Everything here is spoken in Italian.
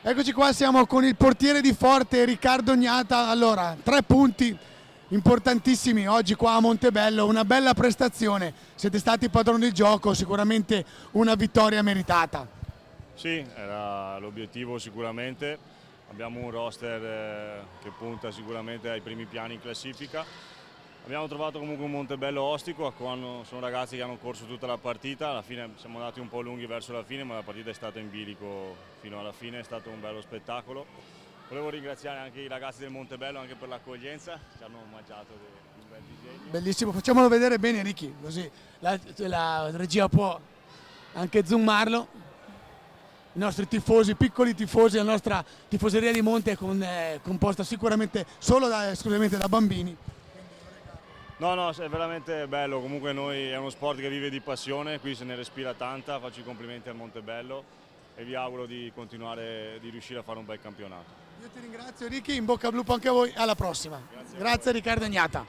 Eccoci qua, siamo con il portiere di Forte, Riccardo Gnata. Allora, 3 punti importantissimi oggi qua a Montebello, una bella prestazione. Siete stati padroni del gioco, sicuramente una vittoria meritata. Sì, era l'obiettivo sicuramente. Abbiamo un roster che punta sicuramente ai primi piani in classifica. Abbiamo trovato comunque un Montebello ostico, sono ragazzi che hanno corso tutta la partita, alla fine siamo andati un po' lunghi verso la fine, ma la partita è stata in bilico fino alla fine, è stato un bello spettacolo. Volevo ringraziare anche i ragazzi del Montebello anche per l'accoglienza, ci hanno mangiato un bel disegno. Bellissimo, facciamolo vedere bene Ricky, così la regia può anche zoomarlo. I nostri tifosi, piccoli tifosi, la nostra tifoseria di Monte è composta sicuramente esclusivamente da bambini. No, è veramente bello, comunque è uno sport che vive di passione, qui se ne respira tanta, faccio i complimenti al Montebello e vi auguro di continuare, di riuscire a fare un bel campionato. Io ti ringrazio Ricky, in bocca al lupo anche a voi, alla prossima. Grazie Riccardo Gnata.